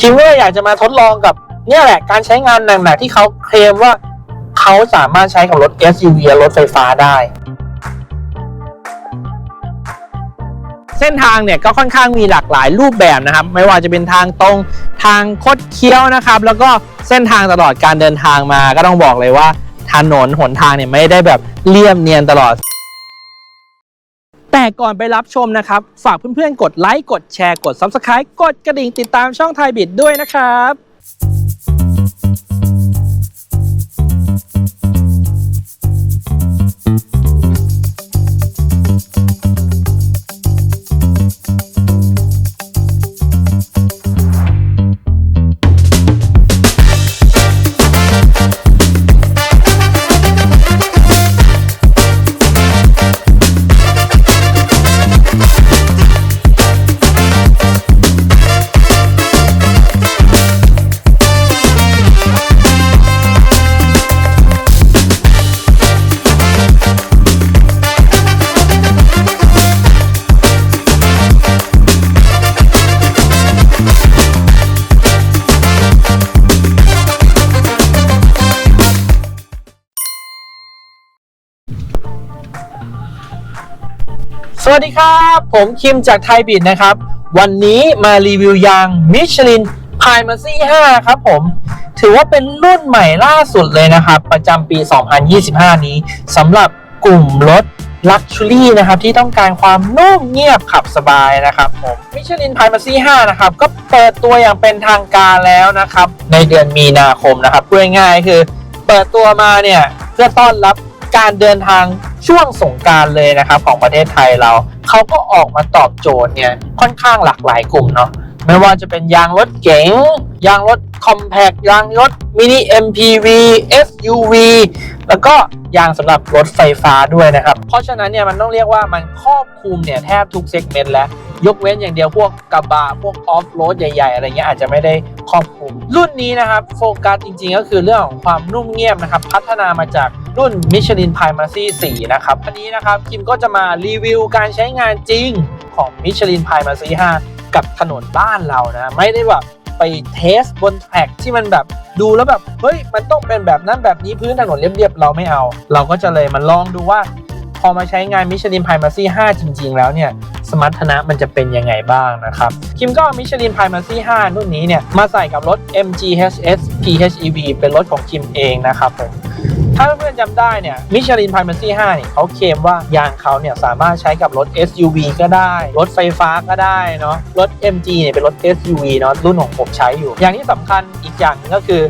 คิมก็อยากจะมาทดลองกับเนี่ยแหละการใช้งานหนักๆที่เขาเคลมว่าเขาสามารถใช้กับรถ SUV และรถไฟฟ้าได้เส้นทางเนี่ยก็ค่อนข้างมีหลากหลายรูปแบบนะครับไม่ว่าจะเป็นทางตรงทางคดเคี้ยวนะครับแล้วก็เส้นทางตลอดการเดินทางมาก็ต้องบอกเลยว่าถนนหนทางเนี่ยไม่ได้แบบเรียบเนียนตลอดแต่ก่อนไปรับชมนะครับฝากเพื่อนๆกดไลค์กดแชร์กด Subscribe กดกระดิ่งติดตามช่องไทยบิดด้วยนะครับสวัสดีครับผมคิมจากไทยบิดนะครับวันนี้มารีวิวยาง Michelin Primacy 5 ครับผมถือว่าเป็นรุ่นใหม่ล่าสุดเลยนะครับประจำปี 2025 นี้สำหรับกลุ่มรถ Luxury นะครับที่ต้องการความนุ่มเงียบขับสบายนะครับผม Michelin Primacy 5 นะครับก็เปิดตัวอย่างเป็นทางการแล้วนะครับในเดือนมีนาคมนะครับพูดง่ายๆคือเปิดตัวมาเนี่ยเพื่อต้อนรับการเดินทางช่วงสงกรานต์เลยนะครับของประเทศไทยเขาก็ออกมาตอบโจทย์เนี่ยค่อนข้างหลากหลายกลุ่มเนาะไม่ว่าจะเป็นยางรถเก๋งยางรถคอมแพคยางรถมินิ MPV SUV แล้วก็ยางสำหรับรถไฟฟ้าด้วยนะครับเพราะฉะนั้นเนี่ยมันต้องเรียกว่ามันครอบคลุมเนี่ยแทบทุกเซกเมนต์แล้วยกเว้นอย่างเดียวพวกกระบะพวกออฟโรดใหญ่ๆอะไรเงี้ยอาจจะไม่ได้ครอบคลุมรุ่นนี้นะครับโฟกัสจริงๆก็คือเรื่องของความนุ่มเงียบนะครับพัฒนามาจากรุ่น Michelin Primacy 4 นะครับอันนี้นะครับคิมก็จะมารีวิวการใช้งานจริงของ Michelin Primacy 5 กับถนนบ้านเรานะไม่ได้แบบไปเทสบนแทร็กที่มันแบบดูแล้วแบบเฮ้ยมันต้องเป็นแบบนั้นแบบนี้พื้นถนนเรียบๆเราไม่เอาเราก็จะเลยมาลองดูว่าพอมาใช้งาน Michelin Primacy 5 จริงๆแล้วเนี่ยสมรรถนะมันจะเป็นยังไงบ้างนะครับคิมก็ Michelin Primacy 5 รุ่นนี้เนี่ยมาใส่กับรถ MG HS PHEV เป็นรถของคิมเองนะครับผมถ้าเพื่อนๆจำได้เนี่ย Michelin Primacy 5 เนี่ยเขาเคลมว่ายางเขาเนี่ยสามารถใช้กับรถ SUV ก็ได้รถไฟฟ้าก็ได้เนาะรถ MG เนี่ยเป็นรถ SUV เนาะรุ่นของผมใช้อยู่อย่างที่สำคัญอีกอย่างนึงก็คือ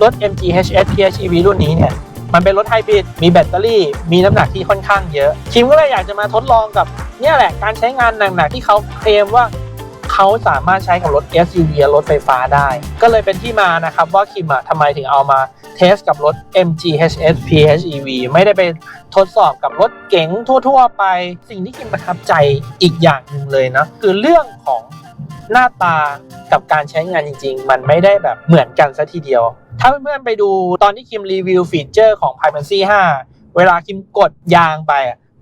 รถ MG HS PHEV รุ่นนี้เนี่ยมันเป็นรถไฮบริดมีแบตเตอรี่มีน้ำหนักที่ค่อนข้างเยอะคิมก็เลยอยากจะมาทดลองกับเนี่ยแหละการใช้งานหนักๆที่เขาเคลมว่าเขาสามารถใช้กับรถ SUV และรถไฟฟ้าได้ก็เลยเป็นที่มานะครับว่าคิมทำไมถึงเอามาเทสกับรถ MG HS PHEV ไม่ได้ไปทดสอบกับรถเก๋งทั่วๆไปสิ่งที่คิมประทับใจอีกอย่างหนึ่งเลยนะคือเรื่องของหน้าตากับการใช้งานจริงๆมันไม่ได้แบบเหมือนกันซะทีเดียวถ้าเพื่อนๆไปดูตอนที่คิมรีวิวฟีเจอร์ของ Primacy 5 เวลาคิมกดยางไป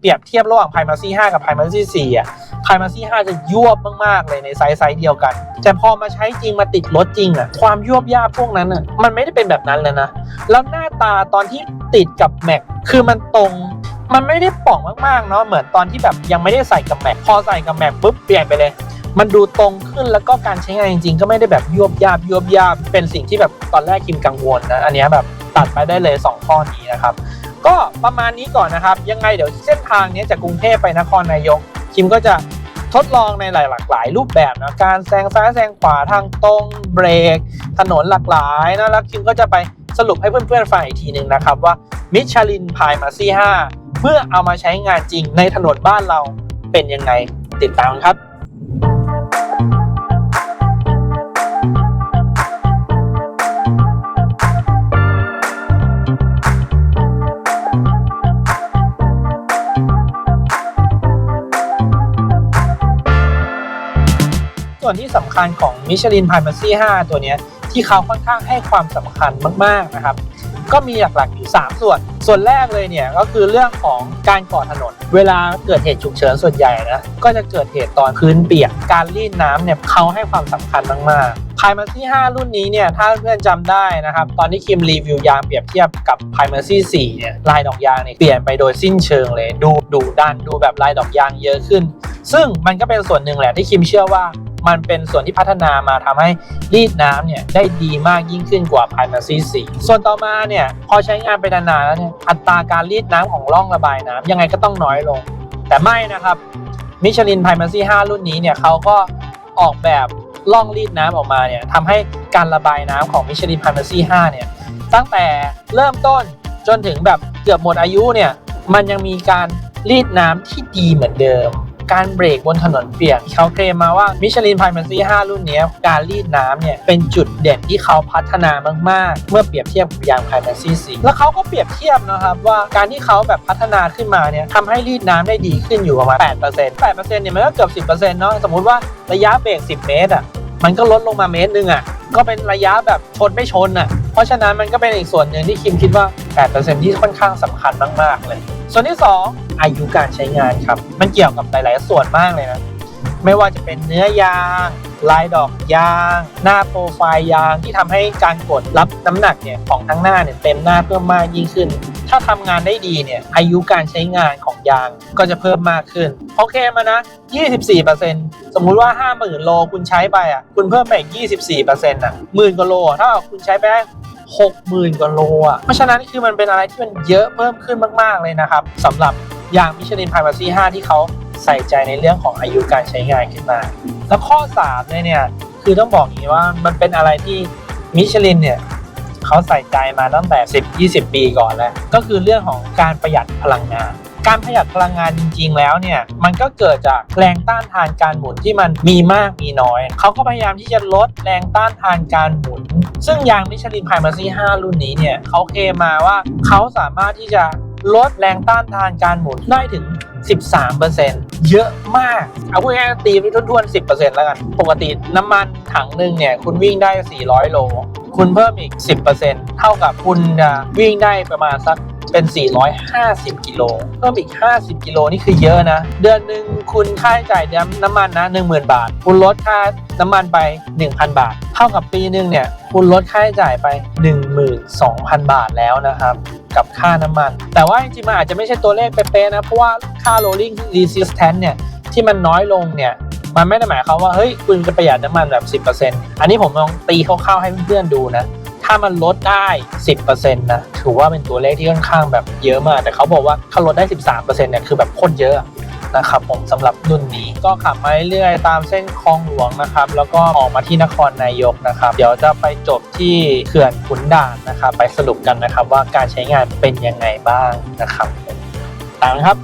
เปรียบเทียบระหว่าง Primacy 5 กับ Primacy 4 Primacy 5 จะยวบมากๆเลยในไซส์เดียวกันแต่พอมาใช้จริงมาติดรถจริงความยวบยาบพวกนั้นมันไม่ได้เป็นแบบนั้นเลยนะแล้วหน้าตาตอนที่ติดกับแม็กคือมันตรงมันไม่ได้ป่องมากๆเนาะเหมือนตอนที่แบบยังไม่ได้ใส่กับแม็กพอใส่กับแม็กปุ๊บเปลี่ยนไปเลยมันดูตรงขึ้นแล้วก็การใช้งานจริงๆก็ไม่ได้แบบยวบยาบเป็นสิ่งที่แบบตอนแรกคิมกังวลนะอันนี้แบบตัดไปได้เลย2ข้อนี้นะครับก็ประมาณนี้ก่อนนะครับยังไงเดี๋ยวเส้นทางนี้จากกรุงเทพไปนครนายกคิมก็จะทดลองในหลากหลายรูปแบบนะการแซงซ้ายแซงขวาทางตรงเบรกถนนหลากหลายนะแล้วคิมก็จะไปสรุปให้เพื่อนๆฟังอีกทีนึงนะครับว่า Michelin Primacy 5 เมื่อเอามาใช้งานจริงในถนนบ้านเราเป็นยังไงติดตามครับส่วนที่สำคัญของ Michelin Primacy 5 ตัวนี้ ที่เขาค่อนข้างให้ความสำคัญมากๆนะครับก็มีหลักๆอยู่3ส่วนแรกเลยเนี่ยก็คือเรื่องของการก่อถนนเวลาเกิดเหตุฉุกเฉินส่วนใหญ่นะก็จะเกิดเหตุตอนพื้นเปียกการรีดน้ำเนี่ยเขาให้ความสำคัญมากๆ Primacy 5 รุ่นนี้เนี่ยถ้าเพื่อนจำได้นะครับตอนที่คิมรีวิวยางเปรียบเทียบกับ Primacy 4 เนี่ยลายดอกยางเนี่ยเปลี่ยนไปโดยสิ้นเชิงเลยดูดันดูแบบลายดอกยางเยอะขึ้นซึ่งมันก็เป็นส่วนหนึ่งแหละที่คิมเชื่อว่ามันเป็นส่วนที่พัฒนามาทำให้รีดน้ำเนี่ยได้ดีมากยิ่งขึ้นกว่า Primacy 4 ส่วนต่อมาเนี่ยพอใช้งานไปนานๆแล้วเนี่ยอัตราการรีดน้ำของร่องระบายน้ำยังไงก็ต้องน้อยลงแต่ไม่นะครับมิชลิน Primacy 5 รุ่นนี้เนี่ยเขาก็ออกแบบร่องรีดน้ำออกมาเนี่ยทำให้การระบายน้ำของมิชลิน Primacy 5 เนี่ยตั้งแต่เริ่มต้นจนถึงแบบเกือบหมดอายุเนี่ยมันยังมีการรีดน้ำที่ดีเหมือนเดิมการเบรกบนถนนเปียกเขาเคลมมาว่า Michelin Primacy 5 รุ่นนี้การรีดน้ำเนี่ยเป็นจุดเด่นที่เขาพัฒนามากๆเมื่อเปรียบเทียบกับยาง Primacy 4 แล้วเขาก็เปรียบเทียบนะครับว่าการที่เขาแบบพัฒนาขึ้นมาเนี่ยทำให้รีดน้ำได้ดีขึ้นอยู่ประมาณ 8% เนี่ยมันก็เกือบ 10% เนาะสมมุติว่าระยะเบรก10 เมตรอ่ะมันก็ลดลงมาเมตรนึงอ่ะก็เป็นระยะแบบชนไม่ชนอ่ะเพราะฉะนั้นมันก็เป็นอีกส่วนหนึ่งที่คิมคิดว่า 8% ที่ค่อนข้างสำคัญมากๆเลยส่วนที่2อายุการใช้งานครับมันเกี่ยวกับหลายๆส่วนมากเลยนะไม่ว่าจะเป็นเนื้อยางลายดอกยางหน้าโปรไฟล์ยางที่ทำให้การกดรับน้ำหนักเนี่ยของทั้งหน้าเนี่ยเต็มหน้าเพิ่มมากยิ่งขึ้นถ้าทำงานได้ดีเนี่ยอายุการใช้งานของยางก็จะเพิ่มมากขึ้นโอเคมานะ 24% สมมุติว่า 50,000 โลคุณใช้ไปอ่ะคุณเพิ่มไปอีก 24% อ่ะหมื่นกว่าโลถ้าคุณใช้ไปได้60,000 กว่าโลอ่ะเพราะฉะนั้นคือมันเป็นอะไรที่มันเยอะเพิ่มขึ้นมากๆเลยนะครับสำหรับยาง Michelin Primacy 5 ที่เขาใส่ใจในเรื่องของอายุการใช้งานขึ้นมาแล้วข้อ3เนี่ยคือต้องบอกอย่างนี้ว่ามันเป็นอะไรที่ Michelin เนี่ยเขาใส่ใจมาตั้งแต่ 10-20 ปีก่อนแล้วก็คือเรื่องของการประหยัดพลังงานการประหยัดพลังงานจริงๆแล้วเนี่ยมันก็เกิดจากแรงต้านทานการหมุนที่มันมีมากมีน้อยเขาก็พยายามที่จะลดแรงต้านทานการหมุนซึ่งยาง Michelin Primacy 5 รุ่นนี้เนี่ยเขาเคลมมาว่าเขาสามารถที่จะลดแรงต้านทานการหมุนได้ถึง 13% เยอะมากเอาพูดง่ายๆตีไปทุ่นๆ 10% แล้วกันปกติน้ำมันถังหนึ่งเนี่ยคุณวิ่งได้400 โลคุณเพิ่มอีก 10% เท่ากับคุณจะวิ่งได้ประมาณสักเป็น450 กิโลเพิ่มอีก50 กิโลนี่คือเยอะนะเดือนหนึ่งคุณค่าใช้จ่ายน้ำมันนะ 10,000 บาทคุณลดค่าน้ำมันไป 1,000 บาทเท่ากับปีนึงเนี่ยคุณลดค่าใช้จ่ายไป 12,000 บาทแล้วนะครับกับค่าน้ำมันแต่ว่าจริงๆมันอาจจะไม่ใช่ตัวเลขเป๊ะๆนะเพราะว่าค่า rolling resistance เนี่ยที่มันน้อยลงเนี่ยมันไม่ได้หมายความว่าเฮ้ยคุณจะประหยัดน้ำมันแบบ 10% อันนี้ผมลองตีคร่าวๆให้เพื่อนๆดูนะถ้ามันลดได้ 10% นะถือว่าเป็นตัวเลขที่ค่อนข้างแบบเยอะมากแต่เขาบอกว่าถ้าลดได้ 13% เนี่ยคือแบบโคตรเยอะนะครับผมสำหรับรุ่นนี้ก็ขับมาเรื่อยๆตามเส้นคลองหลวงนะครับแล้วก็ออกมาที่นครนายกนะครับเดี๋ยวจะไปจบที่เขื่อนขุนด่านนะครับไปสรุปกันนะครับว่าการใช้งานเป็นยังไงบ้างนะครับตามครับ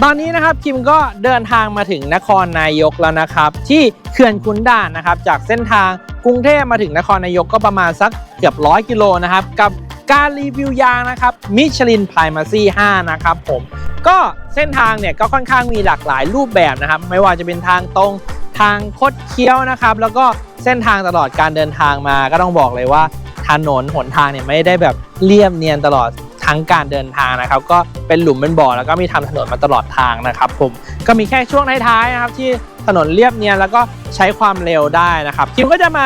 ตอนนี้นะครับคิมก็เดินทางมาถึงนครนายกแล้วนะครับที่เขื่อนขุนด่านนะครับจากเส้นทางกรุงเทพมาถึงนครนายกก็ประมาณสักเกือบ100 กิโลนะครับกับการรีวิวยางนะครับ Michelin Primacy 5 นะครับผมก็เส้นทางเนี่ยก็ค่อนข้างมีหลากหลายรูปแบบนะครับไม่ว่าจะเป็นทางตรงทางคดเคี้ยวนะครับแล้วก็เส้นทางตลอดการเดินทางมาก็ต้องบอกเลยว่าถนนหนทางเนี่ยไม่ได้แบบเรียบเนียนตลอดท ทั้งการเดินทางนะครับก็เป็นหลุมเป็นบ่อแล้วก็มีทำถนนมาตลอดทางนะครับผมก็มีแค่ช่วงท้ายๆนะครับที่ถนนเรียบเนียนแล้วก็ใช้ความเร็วได้นะครับคิมก็จะมา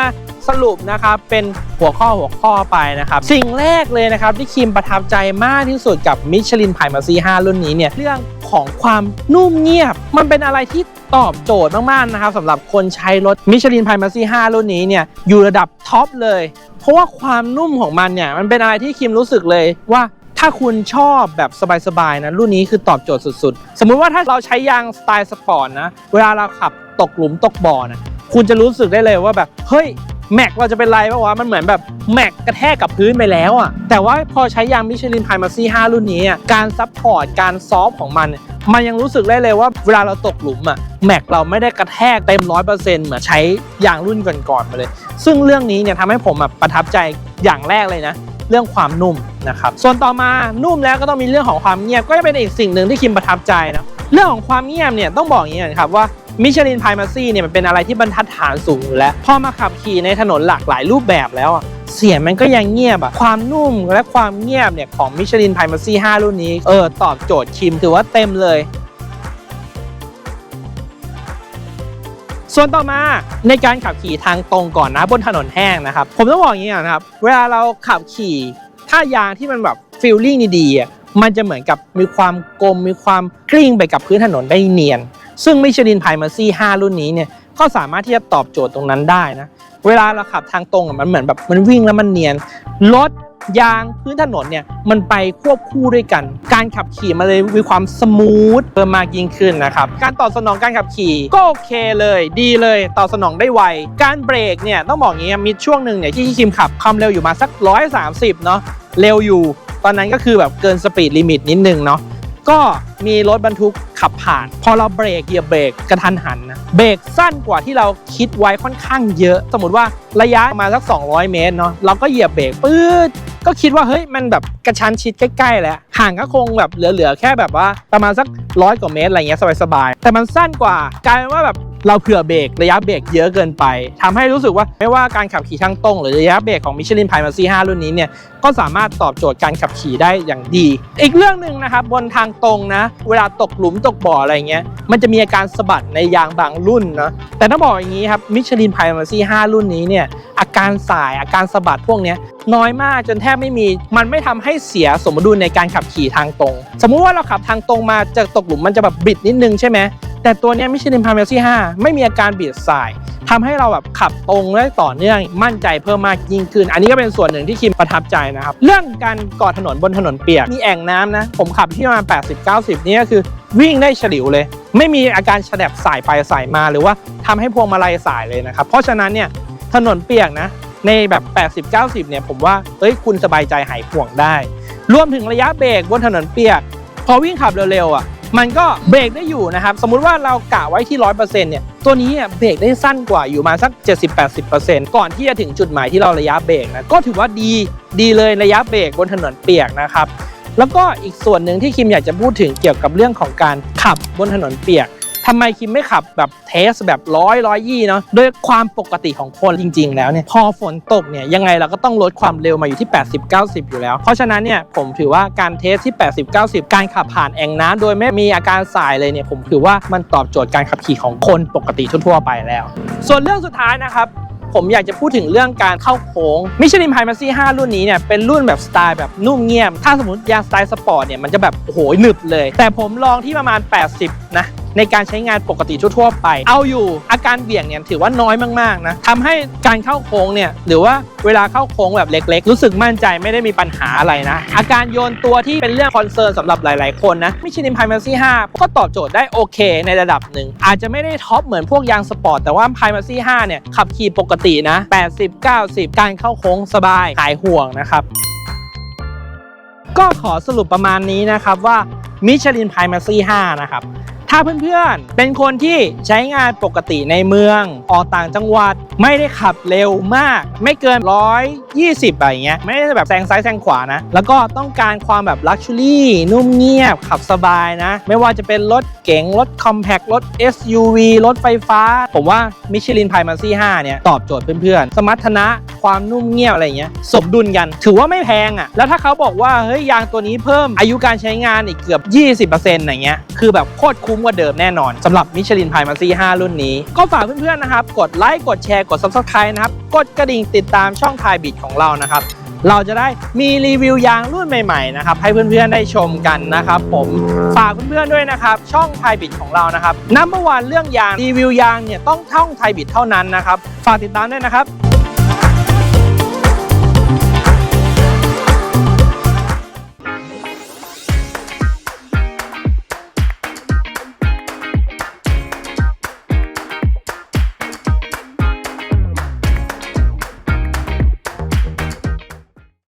สรุปนะครับเป็นหัวข้อไปนะครับสิ่งแรกเลยนะครับที่คิมประทับใจมากที่สุดกับ Michelin Primacy 5 รุ่นนี้เนี่ยเรื่องของความนุ่มเงียบมันเป็นอะไรที่ตอบโจทย์มากๆนะครับสำหรับคนใช้รถ Michelin Primacy 5 รุ่นนี้เนี่ยอยู่ระดับท็อปเลยเพราะว่าความนุ่มของมันเนี่ยมันเป็นอะไรที่คิมรู้สึกเลยว่าถ้าคุณชอบแบบสบายๆนะรุ่นนี้คือตอบโจทย์สุดๆสมมุติว่าถ้าเราใช้ยางสไตล์สปอร์ตนะเวลาเราขับตกหลุมตกบ่อนะคุณจะรู้สึกได้เลยว่าแบบเฮ้ยแม็กเราจะเป็นไรป่าววะมันเหมือนแบบแม็กกระแทกกับพื้นไปแล้วอ่ะแต่ว่าพอใช้ยาง Michelin Primacy 5 รุ่นนี้การซัพพอร์ตการซอฟของมันยังรู้สึกได้เลยว่าเวลาเราตกหลุมอ่ะแม็กเราไม่ได้กระแทกเต็ม 100% เหมือนใช้ยางรุ่นก่อนๆมาเลยซึ่งเรื่องนี้เนี่ยทำให้ผมประทับใจอย่างแรกเลยนะเรื่องความนุ่มนะครับส่วนต่อมานุ่มแล้วก็ต้องมีเรื่องของความเงียบก็จะเป็นอีกสิ่งหนึ่งที่คิมประทับใจนะเรื่องของความเงียบเนี่ยต้องบอกอย่างนี้นะครับว่าMichelin Primacy เนี่ยมันเป็นอะไรที่บรรทัดฐานสูงอยู่แล้วพอมาขับขี่ในถนนหลากหลายรูปแบบแล้วเสียงมันก็ยังเงียบความนุ่มและความเงียบเนี่ยของ Michelin Primacy 5 รุ่นนี้ตอบโจทย์คิมถือว่าเต็มเลยส่วนต่อมาในการขับขี่ทางตรงก่อนนะบนถนนแห้งนะครับผมต้องบอกอย่างนี้นะครับเวลาเราขับขี่ถ้ายางที่มันแบบฟีลลิ่งดีๆมันจะเหมือนกับมีความกลมมีความกลิ้งไปกับพื้นถนนได้เนียนซึ่ง Michelin Primacy 5 รุ่นนี้เนี่ยก็สามารถที่จะตอบโจทย์ตรงนั้นได้นะเวลาเราขับทางตรงมันเหมือนแบบมันวิ่งแล้วมันเนียนรถยางพื้นถนนเนี่ยมันไปควบคู่ด้วยกันการขับขี่มันเลยมีความสมูทเพิ่มมากยิ่งขึ้นนะครับการตอบสนองการขับขี่ก็โอเคเลยดีเลยตอบสนองได้ไวการเบรกเนี่ยต้องบอกอย่างนี้มีช่วงหนึ่งเนี่ยที่คิมขับความเร็วอยู่มาสัก130เนาะเร็วอยู่ตอนนั้นก็คือแบบเกินสปีดลิมิตนิดนึงเนาะก็มีรถบรรทุกขับผ่านพอเราเบรกเหยียบเบรกกระทันหันนะเบรกสั้นกว่าที่เราคิดไว้ค่อนข้างเยอะสมมติว่าระยะประมาณสัก200 เมตรเนาะเราก็เหยียบเบรกปื๊ดก็คิดว่าเฮ้ยมันแบบกระชั้นชิดใกล้ๆแล้วห่างก็คงแบบเหลือแค่แบบว่าประมาณสัก100 กว่าเมตรอะไรเงี้ยสบายๆแต่มันสั้นกว่ากลายเป็นว่าแบบเราเผื่อเบรกระยะเบรกเยอะเกินไปทำให้รู้สึกว่าไม่ว่าการขับขี่ทางตรงหรือระยะเบรกของ Michelin Primacy 5 รุ่นนี้เนี่ยก็สามารถตอบโจทย์การขับขี่ได้อย่างดีอีกเรื่องหนึ่งนะครับบนทางตรงนะเวลาตกหลุมตกบ่ออะไรเงี้ยมันจะมีอาการสะบัดในยางบางรุ่นนะแต่ต้องบอกอย่างนี้ครับ Michelin Primacy 5 รุ่นนี้เนี่ยอาการสายอาการสะบัดพวกนี้น้อยมากจนแทบไม่มีมันไม่ทำให้เสียสมดุลในการขับขี่ทางตรงสมมุติว่าเราขับทางตรงมาจะตกหลุมมันจะแบบบิดนิดนึงใช่ไหมแต่ตัวนี้Michelin Primacy 5 ไม่มีอาการบิดสายทำให้เราแบบขับตรงได้ต่อเนื่องมั่นใจเพิ่มมากยิ่งขึ้นอันนี้ก็เป็นส่วนหนึ่งที่คิมประทับใจนะครับเรื่องการก่อถนนบนถนนเปียกมีแอ่งน้ำนะผมขับที่ประมาณ80-90นี่ก็คือวิ่งได้เฉลียวเลยไม่มีอาการฉลับสายไปสายมาหรือว่าทำให้พวงมาลัยสายเลยนะครับเพราะฉะนั้นเนี่ยถนนเปียกนะในแบบ80-90เนี่ยผมว่าคุณสบายใจหายห่วงได้รวมถึงระยะเบรกบนถนนเปียกพอวิ่งขับเร็วๆมันก็เบรกได้อยู่นะครับสมมุติว่าเรากะไว้ที่ 100% เนี่ยตัวนี้เบรกได้สั้นกว่าอยู่มาสัก 70-80% ก่อนที่จะถึงจุดหมายที่เราระยะเบรกนะก็ถือว่าดีเลยระยะเบรกบนถนนเปียกนะครับแล้วก็อีกส่วนหนึ่งที่คิมอยากจะพูดถึงเกี่ยวกับเรื่องของการขับบนถนนเปียกทำไมคิมไม่ขับแบบเทสแบบ120เนาะโดยความปกติของคนจริงๆแล้วเนี่ยพอฝนตกเนี่ยยังไงเราก็ต้องลดความเร็วมาอยู่ที่80-90อยู่แล้วเพราะฉะนั้นเนี่ยผมถือว่าการเทสที่80-90การขับผ่านแอ่งน้ำโดยไม่มีอาการสายเลยเนี่ยผมถือว่ามันตอบโจทย์การขับขี่ของคนปกติทั่วๆไปแล้วส่วนเรื่องสุดท้ายนะครับผมอยากจะพูดถึงเรื่องการเข้าโค้ง Michelin Primacy 5 รุ่นนี้เนี่ยเป็นรุ่นแบบสไตล์แบบนุ่มเงียบถ้าสมมติยางสไตล์สปอร์ตเนี่ยมันจะแบบโอ้โหหนึบเลยแต่ผมลองที่ประมาณ80นะในการใช้งานปกติทั่วๆไปเอาอยู่อาการเบี่ยงเนี่ยถือว่าน้อยมากๆนะทำให้การเข้าโค้งเนี่ยหรือว่าเวลาเข้าโค้งแบบเล็กๆรู้สึกมั่นใจไม่ได้มีปัญหาอะไรนะอาการโยนตัวที่เป็นเรื่องคอนเซิร์นสำหรับหลายๆคนนะ Michelin Primacy 5 ก็ตอบโจทย์ได้โอเคในระดับหนึ่งอาจจะไม่ได้ท็อปเหมือนพวกยางสปอร์ตแต่ว่า Primacy 5 เนี่ยขับขี่ปกตินะ80-90การเข้าโค้งสบายหายห่วงนะครับก็ขอสรุปประมาณนี้นะครับว่า Michelin Primacy 5 นะครับถ้าเพื่อนๆเป็นคนที่ใช้งานปกติในเมืองออกต่างจังหวัด ไม่ได้ขับเร็วมากไม่เกิน120อะไรเงี้ยไม่ได้แบบแซงซ้ายแซงขวานะแล้วก็ต้องการความแบบลักชัวรี่นุ่มเงียบขับสบายนะไม่ว่าจะเป็นรถเก๋งรถคอมแพครถ SUV รถไฟฟ้าผมว่า Michelin Primacy 5เนี่ยตอบโจทย์เพื่อนๆสมรรถนะความนุ่มเงียบอะไรเงี้ยสมดุลกันถือว่าไม่แพงอ่ะแล้วถ้าเขาบอกว่าเฮ้ยยางตัวนี้เพิ่มอายุการใช้งานอีกเกือบ 20% อย่างเงี้ยคือแบบโคตรคุ้มกว่าเดิมแน่นอนสำหรับ Michelin Primacy 5 รุ่นนี้ก็ฝากเพื่อนๆนะครับกดไลค์กดแชร์กด Subscribe นะครับกดกระดิ่งติดตามช่อง Thai Beat ของเรานะครับเราจะได้มีรีวิวยางรุ่นใหม่ๆนะครับให้เพื่อนๆได้ชมกันนะครับผมฝากเพื่อนๆด้วยนะครับช่อง Thai Beat ของเรานะครับนัมเบอร์วันเรื่องยางรีวิวยางเนี่ยต้องช่อง Thai Beat เท่านั้นนะครับฝากติดตามด้วยนะครับ